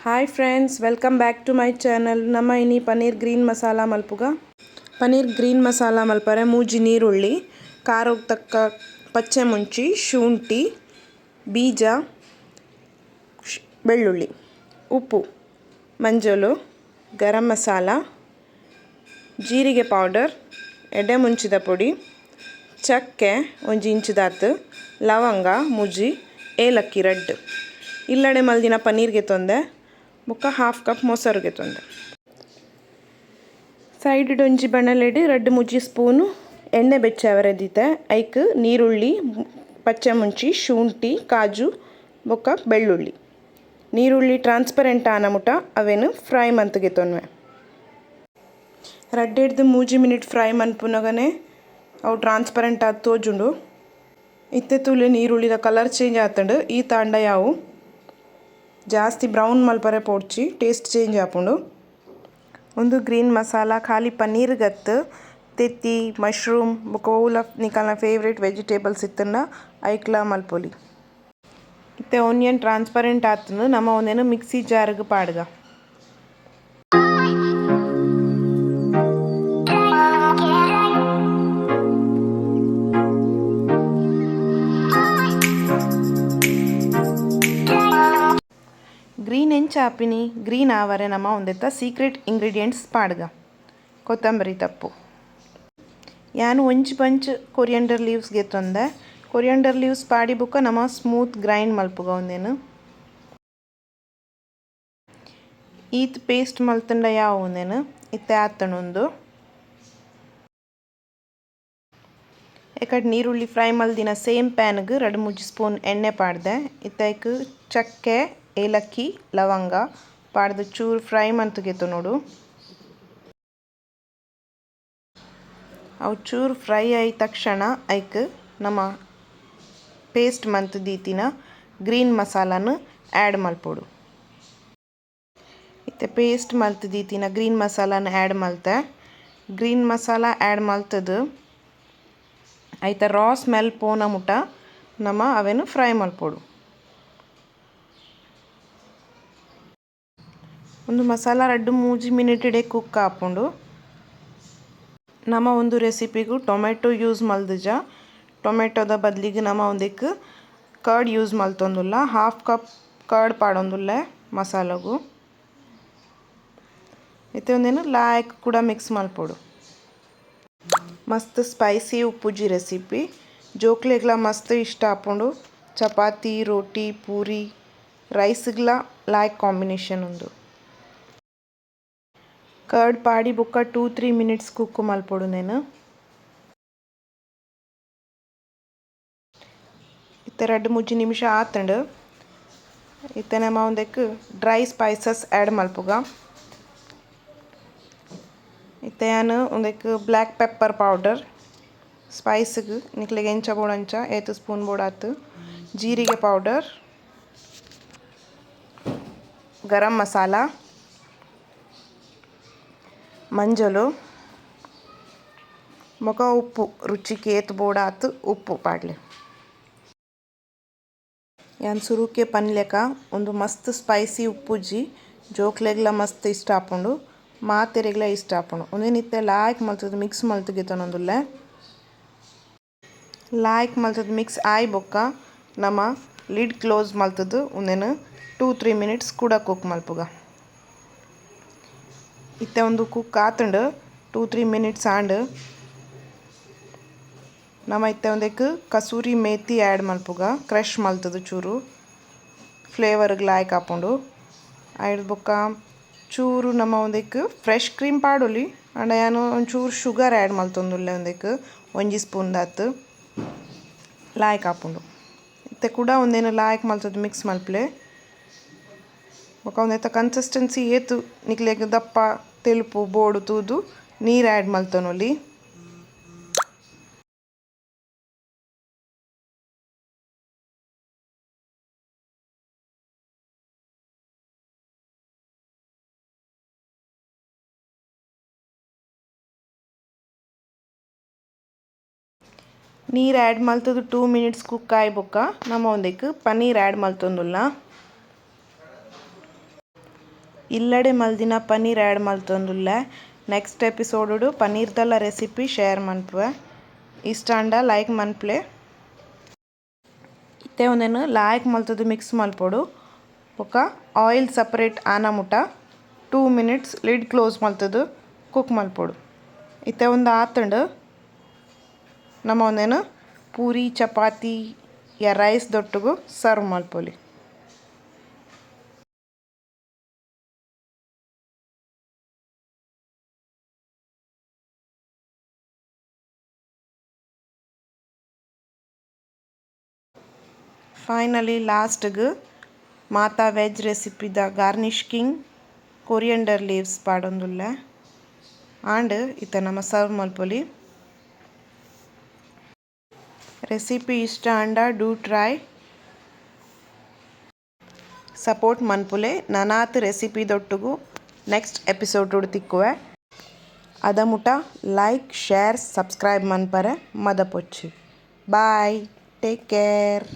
Hi friends, welcome back to my channel. ನಮ್ಮ ಇನಿ paneer green masala ಮಲ್ಪುಗ. ಪನ್ನೀರ್ ಗ್ರೀನ್ ಮಸಾಲ ಮಲ್ಪರೆ ಮೂಜಿ ನೀರುಳ್ಳಿ, ಖಾರಕ್ಕೆ ತಕ್ಕ ಪಚ್ಚೆ ಮುಂಚಿ, ಶುಂಠಿ, ಬೀಜ, ಬೆಳ್ಳುಳ್ಳಿ, ಉಪ್ಪು, ಮಂಜಲು, ಗರಂ ಮಸಾಲ, ಜೀರಿಗೆ ಪೌಡರ್, ಎಡೆ ಮುಂಚಿದ ಪುಡಿ, ಚಕ್ಕೆ ಒಂಜಿ ಇಂಚಿದಾತು, ಲವಂಗ ಮುಜಿ, ಏಲಕ್ಕಿ ರೆಡ್. ಇಲ್ಲಡೆ ಮಲ್ದಿನ ಪನ್ನೀರ್ಗೆ ತೊಂದೆ ಬೊಕ್ಕ ಹಾಫ್ ಕಪ್ ಮೊಸರುಗೆ ತೊಂದೆ. ಸೈಡ್ ಒಂಜಿ ಬಣಲೆಡ್ 2-3 ಸ್ಪೂನು ಎಣ್ಣೆ ಬೆಚ್ಚವರೆದಿತ್ತೆ. ಐಕ್ ನೀರುಳ್ಳಿ, ಪಚ್ಚೆ ಮುಂಚಿ, ಶುಂಠಿ, ಕಾಜು ಬೊಕ್ಕ ಬೆಳ್ಳುಳ್ಳಿ. ನೀರುಳ್ಳಿ ಟ್ರಾನ್ಸ್ಪರೆಂಟ್ ಆನ ಮುಟ ಅವೇನು ಫ್ರೈ ಮಂತ್ಗೆ ತೊನ್ವೆ. 2-3 ಮಿನಿಟ್ ಫ್ರೈ ಮನ್ಪುನಗನೆ ಅವು ಟ್ರಾನ್ಸ್ಪರೆಂಟ್ ಆದ್ ತೋಜುಂಡು. ಇತ್ತೆ ತೂಲೆ ನೀರುಳ್ಳಿದ ಕಲರ್ ಚೇಂಜ್ ಆತಂಡು. ಈ ತಾಂಡ ಯಾವು ಜಾಸ್ತಿ ಬ್ರೌನ್ ಮಲ್ಪರೆ ಪೋಡ್ಚಿ ಟೇಸ್ಟ್ ಚೇಂಜ್ ಆಪುಂಡು. ಒಂದು ಗ್ರೀನ್ ಮಸಾಲ ಖಾಲಿ ಪನ್ನೀರ್ ಗತ್ತು ತೆತ್ತಿ, ಮಶ್ರೂಮ್ ಬೊಕ ಓಲ ನಿಕಲ್ನ ಫೇವ್ರೇಟ್ ವೆಜಿಟೇಬಲ್ಸ್ ಇತ್ತನ್ನ ಐಕ್ಲ ಮಲ್ಪೊಲಿ. ಇತ್ತೆ ಆನಿಯನ್ ಟ್ರಾನ್ಸ್ಪರೆಂಟ್ ಆತಂದು ನಮ್ಮ ಒಂದೇನು ಮಿಕ್ಸಿ ಜಾರ್ಗೆ ಪಾಡ್ಗ. ಗ್ರೀನ್ ಎಂಚ ಆಪಿನಿ ಗ್ರೀನ್ ಆವರೆ ನಮ್ಮ ಒಂದೆತ್ತ ಸೀಕ್ರೆಟ್ ಇಂಗ್ರೀಡಿಯೆಂಟ್ಸ್ ಪಾಡ್ಗ. ಕೊತ್ತಂಬರಿ ತಪ್ಪು, ಯಾನು ಒಂಜಿ ಪಂಚ್ ಕೊರಿಯಂಡರ್ ಲೀವ್ಸ್ಗೆ ತೊಂದೆ. ಕೊರಿಯಂಡರ್ ಲೀವ್ಸ್ ಪಾಡಿ ಬುಕ್ಕ ನಮ್ಮ ಸ್ಮೂತ್ ಗ್ರೈಂಡ್ ಮಲ್ಪುಗ ಒಂದೇನು. ಈತ್ ಪೇಸ್ಟ್ ಮಲ್ತಂಡ ಯಾವ ಒಂದೇನು ಇತ್ತೆ ಆತಣೊಂದು. ಎಕಡ್ ನೀರುಳ್ಳಿ ಫ್ರೈ ಮಲ್ದಿನ ಸೇಮ್ ಪ್ಯಾನ್ಗೆ 2-3 ಸ್ಪೂನ್ ಎಣ್ಣೆ ಪಾಡ್ದೆ. ಇತ್ತೈಕ್ ಚಕ್ಕೆ, ಏಲಕ್ಕಿ, ಲವಂಗ ಪಾಡ್ದು ಚೂರು ಫ್ರೈ ಮಂತುಗೆತ್ತು ನೋಡು. ಅವು ಚೂರು ಫ್ರೈ ಆದ ತಕ್ಷಣ ಐಕ್ ನಮ್ಮ ಪೇಸ್ಟ್ ಮಂತ್ ದೀತಿನ ಗ್ರೀನ್ ಮಸಾಲಾನು ಆ್ಯಡ್ ಮಲ್ಪೊಡು. ಇತ್ತೆ ಪೇಸ್ಟ್ ಮಲ್ತ್ ದೀತಿನ ಗ್ರೀನ್ ಮಸಾಲಾನ ಆ್ಯಡ್ ಮಲ್ತೆ. ಗ್ರೀನ್ ಮಸಾಲ ಆ್ಯಡ್ ಮಲ್ತದು ಐತ ರಾ ಸ್ಮೆಲ್ ಪೋನ ಮುಟ ನಮ್ಮ ಅವೇನು ಫ್ರೈ ಮಲ್ಪೊಡು. ಒಂದು ಮಸಾಲ 2-3 ಮಿನಿಟ್ ಕುಕ್ ಆಪುಂಡು. ನಮ್ಮ ಒಂದು ರೆಸಿಪಿಗೂ ಟೊಮೆಟೊ ಯೂಸ್ ಮಲ್ದಜ. ಟೊಮೆಟೊದ ಬದಲಿಗೆ ನಮ್ಮ ಒಂದಕ್ಕೆ ಕರ್ಡ್ ಯೂಸ್ ಮಲ್ತೊಂದುಲ್ಲ. ಹಾಫ್ ಕಪ್ ಕರ್ಡ್ ಪಾಡೊಂದುಲ್ಲೆ ಮಸಾಲಗು. ಇತ್ತೆ ಒಂದೇನು ಲಾಯ್ಕ್ ಕೂಡ ಮಿಕ್ಸ್ ಮಲ್ಪೊಡು. ಮಸ್ತ್ ಸ್ಪೈಸಿ ಉಪ್ಪುಜಿ ರೆಸಿಪಿ. ಜೋಕ್ಲೆಗ್ಲ ಮಸ್ತ್ ಇಷ್ಟ ಆಪುಂಡು. ಚಪಾತಿ, ರೋಟಿ, ಪೂರಿ, ರೈಸ್ಗ್ಲ ಲಾಯ್ಕ್ ಕಾಂಬಿನೇಷನ್ ಉಂದು. ಕರ್ಡ್ ಪಾಡಿ ಬುಕ್ಕ 2-3 ಮಿನಿಟ್ಸ್ ಕುಕ್ ಮಲ್ಪೊಡು ನೇನು. ಇತ್ತೆ 2-3 ನಿಮಿಷ ಆತಂಡು. ಇತ್ತೆ ನಮ್ಮ ಒಂದಕ್ಕೆ ಡ್ರೈ ಸ್ಪೈಸಸ್ ಆ್ಯಡ್ ಮಲ್ಪುಗ. ಇತ್ತೆ ನಾನು ಒಂದಕ್ಕೆ ಬ್ಲ್ಯಾಕ್ ಪೆಪ್ಪರ್ ಪೌಡರ್ ಸ್ಪೈಸ್ಗೆ ನಿಕ್ಲೆಗೆ ಎಂಚ ಬೋಡಂಚ 8 ಸ್ಪೂನ್ ಬೋಡಾತು. ಜೀರಿಗೆ ಪೌಡರ್, ಗರಂ ಮಸಾಲ, ಮಂಜಲು ಬೊಕ ಉಪ್ಪು ರುಚಿಗೆ ಏತ್ ಬೋಡಾತು ಉಪ್ಪು ಪಾಡ್ಲೆ. ಯಾನ್ ಸುರುಕೆ ಪನ್ಲೆಕ ಒಂದು ಮಸ್ತ್ ಸ್ಪೈಸಿ ಉಪ್ಪುಜಿ ಜೋಕ್ಲೆಗ್ಲ ಮಸ್ತ್ ಇಷ್ಟ ಆಪುಂಡು. ಮಾತೆರೆಗ್ಲ ಇಷ್ಟ ಆಪುಂಡು. ಒಂದೇನಿತ್ತೆ ಲಾಯ್ಕ್ ಮಲ್ತದ ಮಿಕ್ಸ್ ಮಲ್ತುಗೆ ತೊನೊಂದುಲ್ಲೆ. ಲಾಯ್ಕ್ ಮಲ್ತದ ಮಿಕ್ಸ್ ಆಯ್ ಬೊಕ್ಕ ನಮ್ಮ ಲಿಡ್ ಕ್ಲೋಸ್ ಮಲ್ತದು ಒಂದೇನು 2-3 ಮಿನಿಟ್ಸ್ ಕೂಡ ಕುಕ್ ಮಲ್ಪುಗ. ಇತ್ತೆ ಒಂದು ಕುಕ್ ಆತಂಡು 2-3 ಮಿನಿಟ್ಸ್ ಆಂಡ್ ನಮ್ಮ ಇತ್ತೆ ಒಂದಕ್ಕೆ ಕಸೂರಿ ಮೇಥಿ ಆ್ಯಡ್ ಮಲ್ಪುಗ. ಕ್ರಷ್ ಮಲ್ತದು ಚೂರು ಫ್ಲೇವರ್ಗೆ ಲಾಯ್ಕ್ ಆಪುಂಡು. ಆಯ್ಡ್ ಬೊಕ್ಕ ಚೂರು ನಮ್ಮ ಒಂದಕ್ಕೆ ಫ್ರೆಶ್ ಕ್ರೀಮ್ ಪಾಡೊಲಿ ಆಂಡ ಯಾನು ಒಂಚೂರು ಶುಗರ್ ಆ್ಯಡ್ ಮಲ್ತೊಂದುಲ್ಲೆ ಒಂದಕ್ಕೆ 1 ಸ್ಪೂನ್ ದಾತು ಲಾಯ್ಕ್ ಆಪುಂಡು. ಇತ್ತೆ ಕೂಡ ಒಂದೇನು ಲಾಯ್ಕ್ ಮಲ್ತದ ಮಿಕ್ಸ್ ಮಲ್ಪಲೆ. ಬೊಕ ಒಂದೆತ್ತ ಕನ್ಸಿಸ್ಟೆನ್ಸಿ ಏತು ನಿಕ್ಲೆಗ್ ದಪ್ಪ ತೆಲುಪು ಬೋಡು ತೂದು ನೀರು ಆ್ಯಡ್ ಮಲ್ತೊನೊಲಿ. ನೀರು ಆ್ಯಡ್ ಮಲ್ತದು 2 ಮಿನಿಟ್ಸ್ ಕುಕ್ ಆಯ್ ಬೊಕ್ಕ ನಮ್ಮ ಒಂದಕ್ಕೆ ಪನ್ನೀರ್ ಆ್ಯಡ್ ಮಲ್ತೊಂದುಲ್ಲ. ಇಲ್ಲಡೆ ಮಲ್ದಿನ ಪನ್ನೀರ್ ಆ್ಯಡ್ ಮಲ್ತೊಂದುಲ್ಲ. ನೆಕ್ಸ್ಟ್ ಎಪಿಸೋಡು ಪನ್ನೀರ್ದಲ್ಲ ರೆಸಿಪಿ ಶೇರ್ ಮನ್ಪುವೆ. ಇಷ್ಟ ಅಂಡ ಲೈಕ್ ಮನ್ಪ್ಲೆ. ಇತ್ತೆ ಒಂದೇನು ಲಾಯ್ಕ್ ಮಲ್ತದು ಮಿಕ್ಸ್ ಮಲ್ಪೊಡು. ಬೊಕ್ಕ ಆಯಿಲ್ ಸಪ್ರೇಟ್ ಆನ ಮುಟ 2 minutes ಲಿಡ್ ಕ್ಲೋಸ್ ಮಲ್ತದು ಕುಕ್ ಮಲ್ಪೊಡು. ಇತ್ತೆ ಒಂದು ಆತಂಡು ನಮ್ಮ ಒಂದೇನು ಪೂರಿ ಚಪಾತಿ ರೈಸ್ ದೊಟ್ಟುಗು ಸರ್ವ್ ಮಲ್ಪೊಲಿ. ಫೈನಲಿ ಲಾಸ್ಟ್ಗೆ ಮಾತಾ ವೆಜ್ ರೆಸಿಪಿದ ಗಾರ್ನಿಷ್ಕಿಂಗ್ ಕೊರಿಯಂಡರ್ ಲೀವ್ಸ್ ಪಾಡೊಂದುಲ್ಲ ಆಂಡ್ ಇತ್ತ ನಮ್ಮ ಸರ್ವ್ ಮಲ್ಪೊಲಿ. ರೆಸಿಪಿ ಇಷ್ಟ ಅಂಡ ಡೂ ಟ್ರೈ ಸಪೋರ್ಟ್ ಮನ್ಪುಲೆ. ನನಾತ್ ರೆಸಿಪಿ ದೊಟ್ಟುಗು ನೆಕ್ಸ್ಟ್ ಎಪಿಸೋಡ್ ತಿಕ್ಕುವೆ. ಅದ ಮುಟ ಲೈಕ್ ಶೇರ್ ಸಬ್ಸ್ಕ್ರೈಬ್ ಮನ್ಪರೆ ಮದ ಪೊಚ್ಚಿ. ಬಾಯ್, ಟೇಕ್ ಕೇರ್.